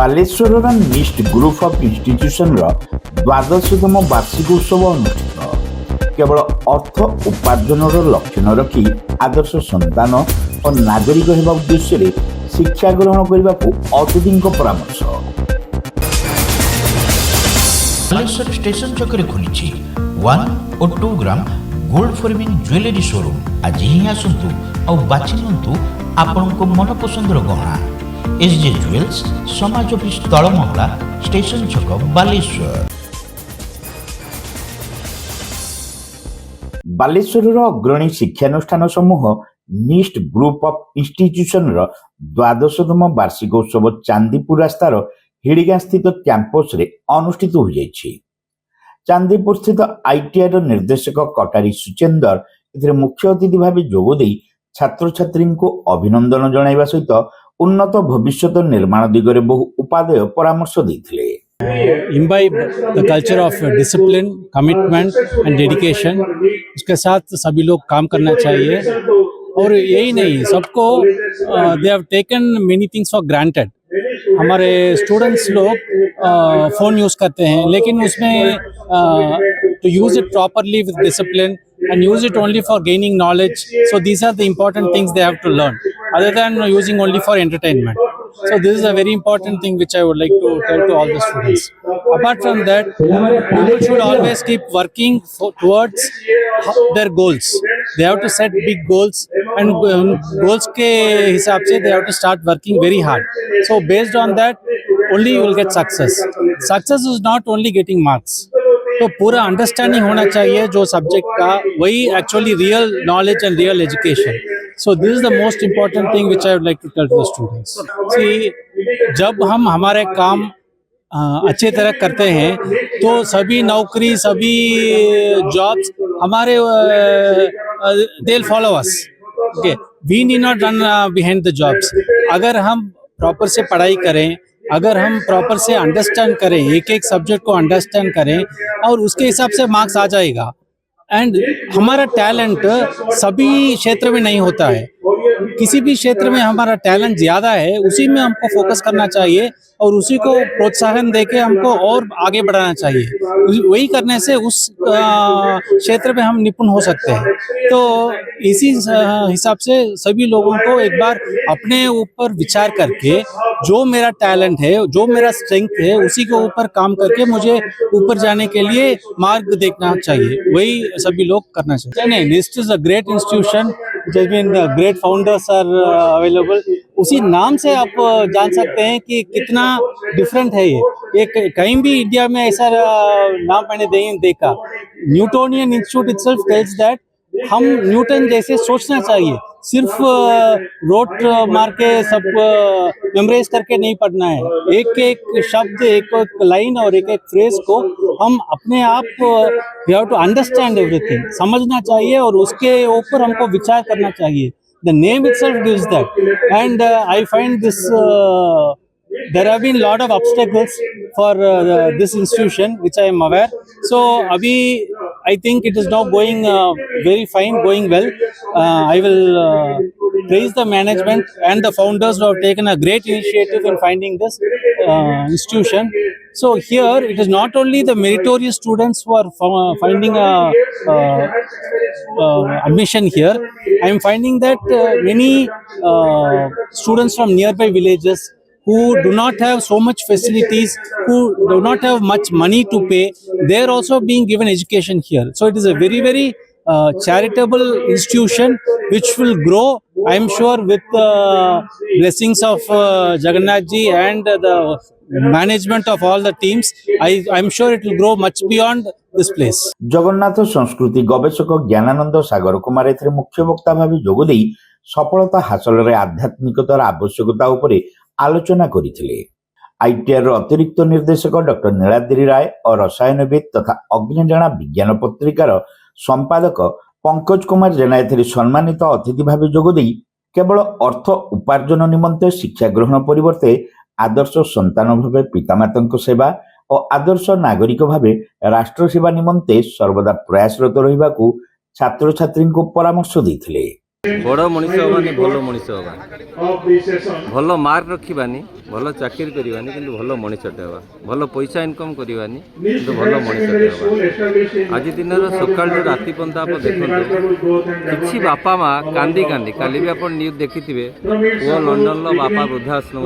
ବାଲେଶ୍ୱରର NIST group of ଇନଷ୍ଟିଚ୍ୟୁସନର ଦ୍ୱାଦଶତମ ବାର୍ଷିକ ଉତ୍ସବ ଅନୁଷ୍ଠିତ। କେବଳ ଅର୍ଥ ଉପାର୍ଜନର ଲକ୍ଷ୍ୟ ନ ରଖି ଆଦର୍ଶ ସନ୍ତାନ ଓ ନାଗରିକ ହେବା ଉଦ୍ଦେଶ୍ୟରେ ଶିକ୍ଷା ଗ୍ରହଣ କରିବାକୁ ଅତିଥିଙ୍କ ପରାମର୍ଶ। ବାଲେଶ୍ୱର ଷ୍ଟେସନ ଛକରେ ଖୋଲିଛି 1 ଓ 2 gram gold forming jewellery showroom. ଆଜି ହିଁ ଆସନ୍ତୁ ଆଉ ବାଛି ନିଅନ୍ତୁ ଆପଣଙ୍କ ମନପସନ୍ଦର ଗହଣା। SJ ଜୁଏଲ୍ସ, ସମାଜ ଅଫିସ ତଳମହଲା, ଷ୍ଟେସନ ଛକ, ବାଲେଶ୍ୱର। ବାଲେଶ୍ୱରର ଅଗ୍ରଣୀ ଶିକ୍ଷାନୁଷ୍ଠାନ ସମୂହ ନିଷ୍ଟ ଗ୍ରୁପ ଅଫ୍ ଇନଷ୍ଟିଚ୍ୟୁସନର ଦ୍ୱାଦଶତମ ବାର୍ଷିକ ଉତ୍ସବ ଚାନ୍ଦିପୁର ରାସ୍ତାର ହିଡ଼ିଗାଁ ସ୍ଥିତ କ୍ୟାମ୍ପସରେ ଅନୁଷ୍ଠିତ ହୋଇଯାଇଛି। ଚାନ୍ଦିପୁର ସ୍ଥିତ ITIର ନିର୍ଦ୍ଦେଶକ କଟାରୀ ସୁଚେନ୍ଦର ଏଥିରେ ମୁଖ୍ୟ ଅତିଥି ଭାବେ ଯୋଗଦେଇ ଛାତ୍ରଛାତ୍ରୀଙ୍କୁ ଅଭିନନ୍ଦନ ଜଣାଇବା ସହିତ ଉନ୍ନତ ଭବିଷ୍ୟତ ନିର୍ମାଣ ଦିଗରେ ବହୁ ଉପାଦେୟ ପରାମର୍ଶ ଦେଇଥିଲେ। imbibe the culture of discipline, commitment and dedication। उसके साथ सभी लोग काम करना चाहिए और यही नहीं, सबको they have taken many things for granted। हमारे स्टूडेंट्स लोग फ़ोन यूज़ करते हैं, लेकिन उसमें to use it properly with discipline and use it only for gaining knowledge, so these are the important things they have to learn other than using only for entertainment। So this is a very important thing which I would like to tell to all the students। Apart from that, people should always keep working towards their goals। They have to set big goals, and goals के हिसाब से they have to start working very hard। So based on that only you will get success। Success is not only getting marks, तो पूरा understanding होना चाहिए जो subject का, वही actually real knowledge and real education. So this is the most important thing which I would like to tell to the students. See, जब हम हमारे काम अच्छे तरह करते हैं तो सभी नौकरी, सभी जॉब्स हमारे they will follow us. Okay, we need not run behind the jobs. अगर हम प्रॉपर से पढ़ाई करें, अगर हम प्रॉपर से अंडरस्टैंड करें, एक एक सब्जेक्ट को अंडरस्टैंड करें और उसके हिसाब से मार्क्स आ जाएगा। एंड हमारा टैलेंट सभी क्षेत्र में नहीं होता है, किसी भी क्षेत्र में हमारा टैलेंट ज़्यादा है, उसी में हमको फोकस करना चाहिए और उसी को प्रोत्साहन देके हमको और आगे बढ़ाना चाहिए। वही करने से उस क्षेत्र में हम निपुण हो सकते हैं। तो इसी हिसाब से सभी लोगों को एक बार अपने ऊपर विचार करके जो मेरा टैलेंट है, जो मेरा स्ट्रेंथ है, उसी के ऊपर काम करके मुझे ऊपर जाने के लिए मार्ग देखना चाहिए, वही सभी लोग करना चाहिए। नहीं, NIST is a great institution, great founders are available. उसी नाम से आप जान सकते हैं कि कितना डिफरेंट है ये कहीं भी इंडिया में ऐसा नाम मैंने नहीं देखा। Newtonian institute itself tells that हम न्यूटन जैसे सोचना चाहिए, सिर्फ रोट मार के सब मेमोराइज करके नहीं पढ़ना है। एक एक शब्द, एक एक लाइन और एक एक फ्रेज को हम अपने आप we have to understand everything, समझना चाहिए और उसके ऊपर हमको विचार करना चाहिए। The name itself gives that, and I find this there have been lot of obstacles for this institution which I am aware। So abhi I think it is now going very fine, going well। I will praise the management and the founders who have taken a great initiative in finding this institution। So here it is not only the meritorious students who are finding admission here। I am finding that many students from nearby villages who do not have so much facilities, who do not have much money to pay, they are also being given education here। So it is a very, very charitable institution which will grow, I am sure, with the blessings of Jagannath ji and the management of all the teams। I am sure it will grow much beyond this place। Jagannath ସଂସ୍କୃତି ଗବେଷକ ଜ୍ଞାନାନନ୍ଦ ସାଗର କୁମାର ଏଥିରେ ମୁଖ୍ୟ ବକ୍ତା ଭାବେ ଯୋଗଦେଇ ସଫଳତା ହାସଲରେ ଆଧ୍ୟାତ୍ମିକତାର ଆବଶ୍ୟକତା ଉପରେ ଆଲୋଚନା କରିଥିଲେ। ITIର ଅତିରିକ୍ତ ନିର୍ଦ୍ଦେଶକ ଡକ୍ଟର ନୀଳାଦ୍ରି ରାୟ ଓ ରସାୟନବିଦ ତଥା ଅଗ୍ନିଜଣା ବିଜ୍ଞାନ ପତ୍ରିକାର ସମ୍ପାଦକ ପଙ୍କଜ କୁମାର ଜେନା ଏଥିରେ ସମ୍ମାନିତ ଅତିଥି ଭାବେ ଯୋଗଦେଇ କେବଳ ଅର୍ଥ ଉପାର୍ଜନ ନିମନ୍ତେ ଶିକ୍ଷା ଗ୍ରହଣ ପରିବର୍ତ୍ତେ ଆଦର୍ଶ ସନ୍ତାନ ଭାବେ ପିତାମାତାଙ୍କ ସେବା ଓ ଆଦର୍ଶ ନାଗରିକ ଭାବେ ରାଷ୍ଟ୍ର ସେବା ନିମନ୍ତେ ସର୍ବଦା ପ୍ରୟାସରତ ରହିବାକୁ ଛାତ୍ରଛାତ୍ରୀଙ୍କୁ ପରାମର୍ଶ ଦେଇଥିଲେ। बड़ मनीष हवानी भल मनीष हवा भल मार्क रखानी भल चाकरी करवानी कि भल मनीषटे हवा भल पैसा इनकम करवानी कि भल मनीषटे हवा आज दिन सकाल राति पर्यंत आप देखो किसी बापा माँ कांदी कांदी काली भी आप न्यूज देखी पुओ लंडन बापा वृद्धाश्रम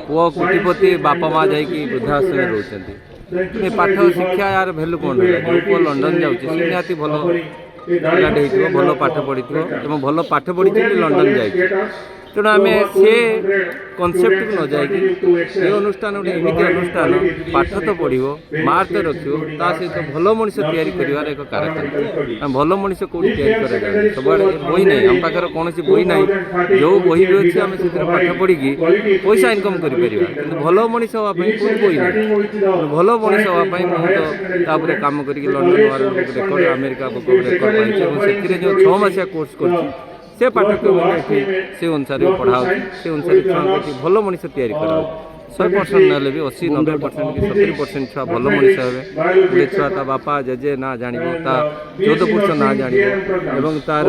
पुओ कोटिपति बापा माँ जा वृद्धाश्रम रोचे पाठ शिक्षा यार भैल्यू कौन जो पुओ लंडन जाऊँगी निहाती भल पिलाटे भल पाठ पढ़ी भल पाठ पढ़ी लंडन जाए तेणु आम से कनसेप्ट को न जाए ये अनुष्ठान गोटे एमती अनुष्ठान पाठ तो पढ़ो मार्क तो रखो ता सहित भल मनीष या एक कारखाना भल मनीष कौटी या सब बही ना आम पाखे कौन बही ना जो बही भी अच्छे आम से पाठ पढ़ी पैसा इनकम कर भल मनीष हाँपाई कौन बही ना भल मनीष हाँपाई मुझे कम कर London record America book record पाई से जो 6 मासिया कोर्स कर से पाठ्यक्रम से अनुसार पढ़ा से अनुसार भल मनीष या 100% ना भी 80-90% कि 70% छुआ भल मनीष हे गोटे छुआ ता बापा जेजे ना जान 14 पुरुष ना जान तार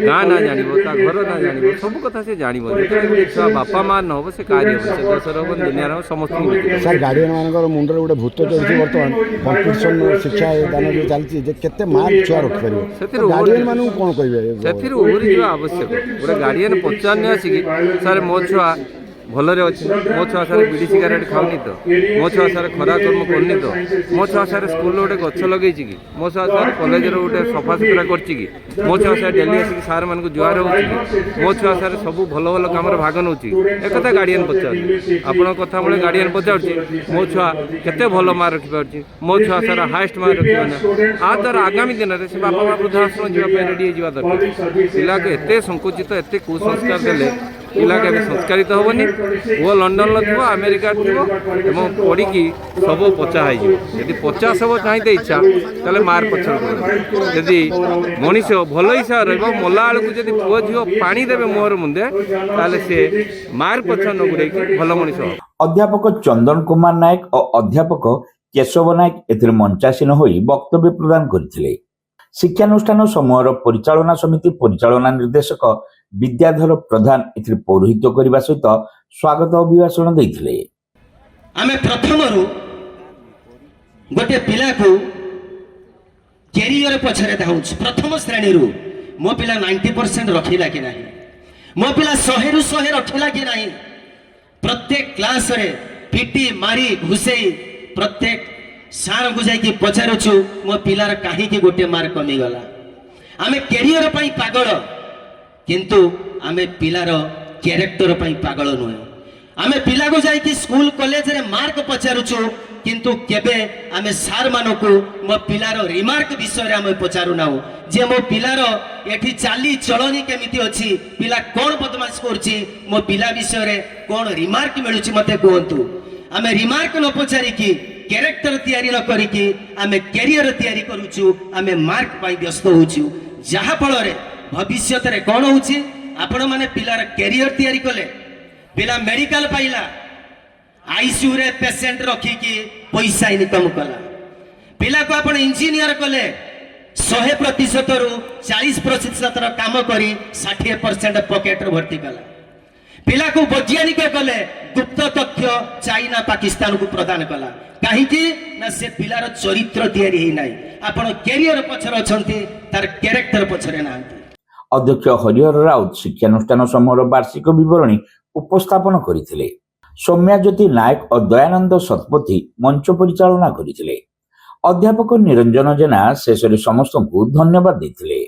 गाँ ना जान घर ना जान सब कथा से जान जो छुआ बापा माँ न हो से कार्य से देशर हम दुनिया समस्त सर गार्डियन मान मुंडर गोटे भूत चलती बर्तमान कंपिटिशन शिक्षा दान जो चलती केते मार्क छुआ रख पारिबो गार्डियन मानु कोन कहबे से उभरी जा आवश्यक गोटे गार्डियन पचारने आसिक सर मो छुआ भलरे अच्छे मो छुआ सारे बीड़ी सिगारेट खाऊनी तो मो छुआ सारे खरा कर्म करनी तो मो छुआ सारे स्कूल गोटे गछ लगे कि मो छुआ सारे कॉलेज गोटे सफा सुतरा कर मो छुआ सारे डेली आसिक सार मान जुआर हो मो छुआ सारे सब भल भल कम भाग नौ एक गार्डियन पचार आपण कथा बेले गार्डियन पचार मो छुआ केते भल मार्क रखिपार मो छुआ सार हाएस्ट मार्क रखा आ द्वारा आगामी दिन में से बापा माँ वृद्धाश्रम जावाई रेडी हो दरकार पिला को एत संकुचित एत कुसंस्कार देले पिला के संस्कारित हेनी वो लंडन थो अमेरिका थो पढ़ी सब पचा होदी पचा सब चाहिए इच्छा तेल मार्क पछड़ जदि मनीष भल हिसाब मला बेलू जब पुओ झील पा देवे मुहर मुंदे ताले से मार्क पछड़ न गुड़े भल मनीष अध्यापक चंदन कुमार नायक और अध्यापक केशव नायक एथिरे मंचासीन होई वक्तव्य प्रदान करथिले। शिक्षानुष्ठान समूहर परिचालना समिति परिचालना निर्देशक विद्याधर प्रधान एथिरे पौरोहित्य करने सहित स्वागत अभिभाषण देथिले। आमे प्रथम गोटे पिला को कैरियर पछरे धाउछ प्रथम श्रेणी रु मो पिला 90% रखिला कि नहीं मो पिला 100 रु 100 रखिला कि नहीं प्रत्येक क्लास रे पीटी मारी घुसेई प्रत्येक सार को जाई पचारुछु मो पिलार काहे कि गोटे मार्क कमी गला आमे कैरियर पई पागल किंतु आमे पिलार कैरेक्टर पई पागल नुहे आमे पिला को जाई स्कूल कॉलेज रे मार्क पचारुछु किंतु केबे आमे सार मानकु मो पिलार रिमार्क विषय रे आमे पचारु नाउ जे मो पिलार एठी चाली चलनी केमिति अछि पिला कोन बदमाश करछि मो पिला विषय रे कोन रिमार्क मिलुछि मते कहंतु आमे रिमार्क न पचारि कि कैरेक्टर तैयारी न करिकी आमे कैरियर तैयारी करूछु आमे मार्क पाई व्यस्त होछु जहा फल रे भविष्य रे कोन होछि आपण माने पिलार कैरियर तैयारी कले पिला मेडिकल पाइला आईसीयू रे पेशेंट रखिकी पैसा इनकम कला पिला को आपण इंजीनियर कले 100% रु 40% काम करी 60% पॉकेट भर्ती कला पिला को वैज्ञानिक कले गुप्त तथ्य चाइना पाकिस्तान को प्रदान कला कहीं ना से पिलार चरित्र तैयारी ही नाही आपण कैरियर पछर अछंती तार कैरेक्टर पछरे नांती। अध्यक्ष हरिहर राउत शिक्षानुष्ठान समूहर वार्षिक विवरणी उपस्थापन करथिले। सौम्या ज्योति नायक और दयानंद शतपथी मंच परिचालना करथिले। अध्यापक निरंजन जेना शेष समस्त को धन्यवाद देथिले।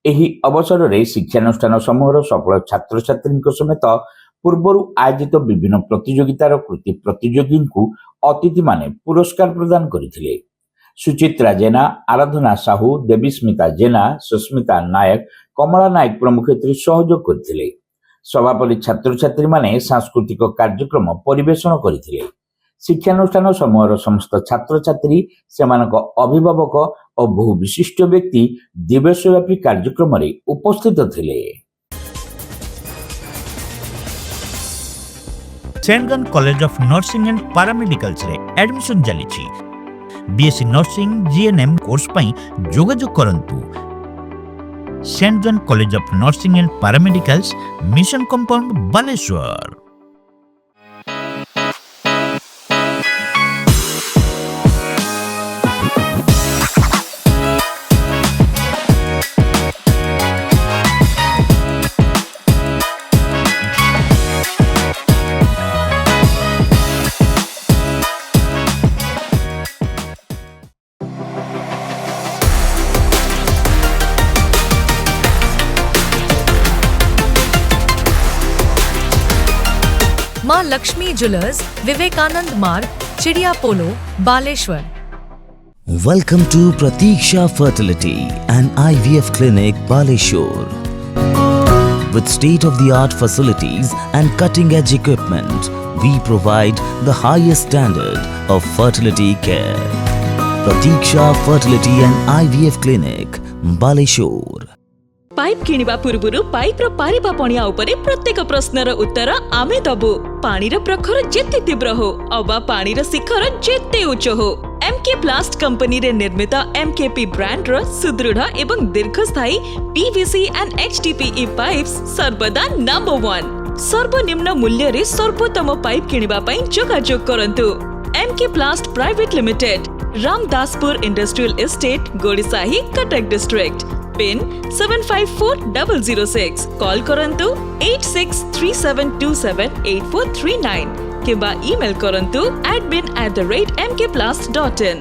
एही अवसर रे शिक्षानुष्ठान समूहर सफल छात्र छात्री समेत पूर्वर आयोजित विभिन्न प्रतियोगितार कृति प्रतियोगी को अतिथि माने पुरस्कार प्रदान करथिले। सुचित्रा जेना, आराधना साहू, देवीस्मिता जेना, सुस्मिता नायक, कमला नायक प्रमुख सहयोग करथिले। सभापति छात्र छात्री माने सांस्कृतिक कार्यक्रम परिवेषण करथिले। शिक्षानुष्ठान समूहर समस्त छात्र छात्री सेमानक अभिभावक और बहु विशिष्ट व्यक्ति दिवसव्यापी कार्यक्रम रे उपस्थित थिले। Saint John college of nursing and paramedicals रे एडमिशन चली बीएससी नर्सिंग जीएनएम कोर्स पई जोगाजोग करंतु saint John college of nursing and paramedicals mission compound Baleshwar. Maa Lakshmi jewellers, Vivekananda Marg, Chidiya Polo, Baleshwar. Welcome to Pratiksha Fertility and IVF Clinic, Baleshwar. With state-of-the-art facilities and cutting-edge equipment, we provide the highest standard of fertility care. Pratiksha Fertility and IVF Clinic, Baleshwar. Pipe किनिबा पूर्वरु pipe रो पारिबा पणिया उपरे प्रत्येक प्रश्नर उत्तर आमे दबु। पानीर प्रखर जेते तीव्र हो अबा पानीर शिखर जेते उच्च हो, एमके प्लास्ट कंपनी रे निर्मित एमकेपी ब्रांड रो सुदृढ़ एवं दीर्घस्थायी पीवीसी एंड एचडीपीई पाइप्स सर्वदा नंबर 1। सर्वनिम्न मूल्य रे सर्वोत्तम पाइप किनिबा पई जोगाजोग करंतु। MK plast private limited, Ramdaspur industrial estate, Godisahi, Cuttack district. Pin 754006। Call करंतु 8637278439 किबा ईमेल करंतु admin@mkplast.in।